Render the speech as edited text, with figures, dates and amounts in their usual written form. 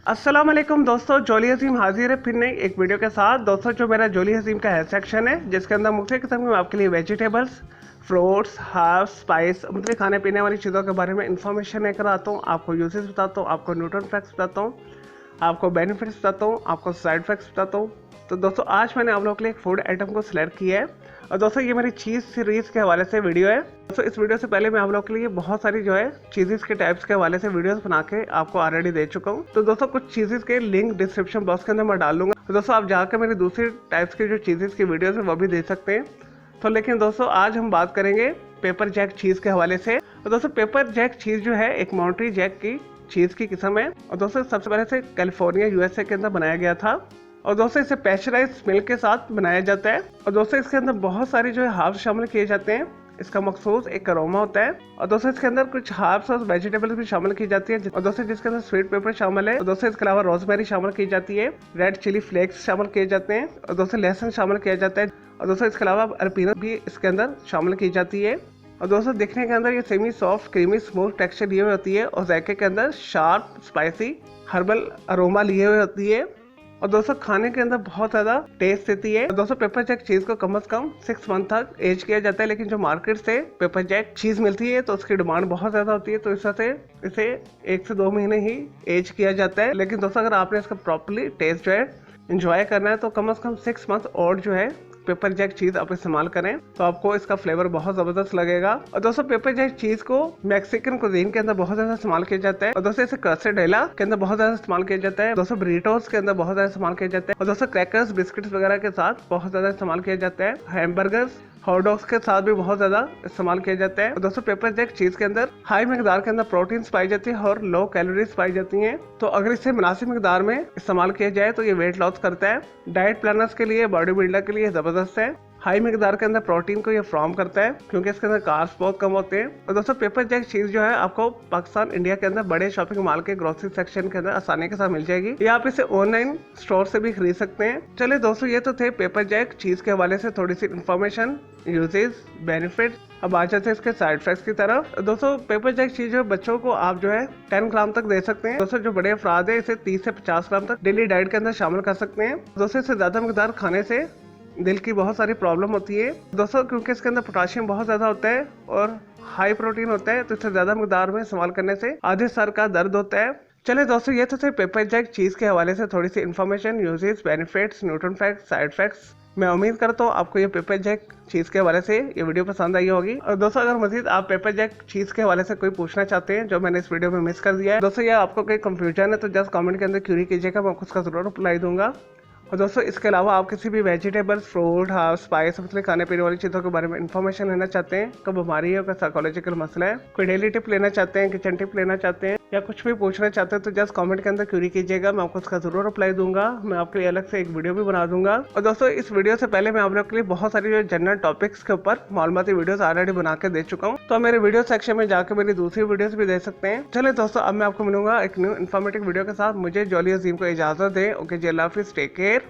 अस्सलाम वालेकुम दोस्तों, जोली हसीम हाजिर है फिर नई एक वीडियो के साथ। दोस्तों जो मेरा जोली हसीम का हेल्थ सेक्शन है जिसके अंदर मुख्तलिफ किस्म के आपके लिए वेजिटेबल्स, फ्रूट्स, हर्ब्स, स्पाइस, मतलब खाने पीने वाली चीज़ों के बारे में इंफॉर्मेशन लेकर आता हूँ। आपको यूजेस बताता हूँ, आपको न्यूट्रिएंट फैक्ट्स बताता हूँ, आपको बेनिफिट्स बताता हूँ, आपको साइड इफेक्ट्स बताता हूँ। तो दोस्तों आज मैंने आप लोगों के लिए एक फूड आइटम को सिलेक्ट किया है और दोस्तों ये मेरी चीज़ सीरीज़ के हवाले से वीडियो है। दोस्तों इस वीडियो से पहले मैं आप लोगों के लिए बहुत सारी जो है चीज़ेज़ के टाइप्स के हवाले से वीडियोस बना के आपको ऑलरेडी दे चुका हूँ। तो दोस्तों कुछ चीज़ेज़ के लिंक डिस्क्रिप्शन बॉक्स के अंदर मैं डाल दूंगा, तो दोस्तों आप जाकर मेरी दूसरी टाइप्स की जो चीज़ेज़ की वीडियोज़ है वो भी देख सकते हैं। तो लेकिन दोस्तों आज हम बात करेंगे पेपर जैक चीज़ के हवाले से। और दोस्तों पेपर जैक चीज़ जो है एक माउंट्री जैक की चीज़ की किस्म है और दोस्तों सबसे पहले से कैलिफोर्निया यूएसए के अंदर बनाया गया था और दोस्तों इसे पैस्चराइज्ड मिल्क के साथ बनाया जाता है और दोस्तों इसके अंदर बहुत सारी जो है हार्ब्स शामिल किए जाते हैं। इसका मखसूस एक अरोमा होता है और दोस्तों इसके अंदर कुछ हार्ब्स और वेजिटेबल्स भी शामिल की जाती है और दोस्तों जिसके अंदर स्वीट पेपर शामिल है और दोस्तों इसके अलावा रोजमेरी शामिल की जाती है, रेड चिली फ्लेक्स शामिल किए जाते हैं और दोस्तों लहसुन शामिल किया जाता है और दोस्तों इसके अलावा अरपीना भी इसके अंदर शामिल की जाती है और दोस्तों दिखने के अंदर ये semi soft creamy smooth texture लिए हुए होती है और जायके के अंदर शार्प स्पाइसी हर्बल अरोमा लिए हुए होती है और दोस्तों खाने के अंदर बहुत ज़्यादा टेस्ट देती है। और दोस्तों पेपर जैक चीज़ को कम से कम 6 मंथ तक एज किया जाता है, लेकिन जो मार्केट से पेपर जैक चीज़ मिलती है तो उसकी डिमांड बहुत ज़्यादा होती है, तो इस वजह से इसे 1 से 2 महीने ही एज किया जाता है। लेकिन दोस्तों अगर आपने इसका प्रॉपरली टेस्ट जो है इंजॉय करना है तो कम से कम 6 मंथ और जो है पेपर जैक चीज आप इस्तेमाल करें तो आपको इसका फ्लेवर बहुत जबरदस्त लगेगा। और दोस्तों पेपर जैक चीज को मैक्सिकन कुजीन के अंदर बहुत ज्यादा इस्तेमाल किया जाता है और दोस्तों इसे क्वेसेडेला के अंदर बहुत ज्यादा इस्तेमाल किया जाता है, दोस्तों ब्रीटोस के अंदर बहुत ज्यादा इस्तेमाल किया जाता है और दोस्तों क्रैकर्स बिस्किट्स वगैरह के साथ बहुत ज्यादा इस्तेमाल किया जाता है, हैमबर्गर्स हॉट डॉग्स के साथ भी बहुत ज्यादा इस्तेमाल किया जाता है। और दोस्तों पेपर जैक चीज के अंदर हाई मिकदार के अंदर प्रोटीन्स पाई जाती है और लो कैलोरीज पाई जाती हैं, तो अगर इसे मुनासिब मिकदार में इस्तेमाल किया जाए तो ये वेट लॉस करता है। डाइट प्लानर्स के लिए, बॉडी बिल्डर के लिए जबरदस्त है। हाई मिकदार के अंदर प्रोटीन को ये फॉर्म करता है क्योंकि इसके अंदर कार्ब्स बहुत कम होते हैं। और दोस्तों पेपर जैक चीज जो है आपको पाकिस्तान इंडिया के अंदर बड़े शॉपिंग मॉल के ग्रोसरी सेक्शन के अंदर आसानी के साथ मिल जाएगी या आप इसे ऑनलाइन स्टोर से भी खरीद सकते हैं। चलिए दोस्तों ये तो थे पेपर जैक चीज के हवाले से थोड़ी सी इन्फॉर्मेशन, यूजेस, बेनिफिट। अब आ जाते हैं इसके साइड इफेक्ट्स की तरफ। दोस्तों पेपर जैक चीज बच्चों को आप जो है 10 ग्राम तक दे सकते हैं। दोस्तों जो बड़े अफराद है इसे 30 से 50 ग्राम तक डेली डाइट के अंदर शामिल कर सकते हैं। दोस्तों इससे ज्यादा मिकदार खाने से दिल की बहुत सारी प्रॉब्लम होती है दोस्तों, क्योंकि इसके अंदर पोटाशियम बहुत ज्यादा होता है और हाई प्रोटीन होता है, तो इससे ज्यादा मिकदार में इस्तेमाल करने से आधे सर का दर्द होता है। चलिए दोस्तों ये तो थे पेपर जैक चीज के हवाले से थोड़ी सी information, uses, benefits, nutrient facts, side effects. मैं उम्मीद करता हूँ आपको ये पेपर जैक चीज़ के हवाले से ये वीडियो पसंद आई होगी। और दोस्तों अगर मजीद आप पेपर जैक चीज़ के हवाले से कोई पूछना चाहते हैं जो मैंने इस वीडियो में मिस कर दिया है दोस्तों, या आपको कोई कंफ्यूजन है तो जस्ट कमेंट के अंदर क्यूरी कीजिएगा, मैं आपको उसका जरूर रिप्लाई दूंगा। और दोस्तों इसके अलावा आप किसी भी वेजिटेबल्स, फ्रूट, हर्ब्स, स्पाइस, मतलब खाने पीने वाली चीज़ों के बारे में इन्फॉर्मेशन लेना चाहते हैं, कोई बीमारी है, कोई साइकोलॉजिकल मसला है, कोई डेली टिप लेना चाहते हैं, किचन टिप लेना चाहते हैं या कुछ भी पूछना चाहते हैं तो जस्ट कमेंट के अंदर क्यूरी कीजिएगा, मैं आपको उसका जरूर रिप्लाई दूंगा। मैं आपके लिए अलग से एक वीडियो भी बना दूंगा। और दोस्तों इस वीडियो से पहले मैं आप लोग के लिए बहुत सारी जो जनरल टॉपिक्स के ऊपर मालूमाती वीडियोस ऑलरेडी बना के दे चुका हूँ, तो मेरे वीडियो सेक्शन में जाकर मेरी दूसरी वीडियोस भी दे सकते हैं। चलिए दोस्तों अब मैं आपको मिलूंगा एक न्यू इन्फॉर्मेटिव वीडियो के साथ। मुझे जोली हसीम को इजाजत दें। ओके जी, अल्लाह हाफिज़, टेक केयर।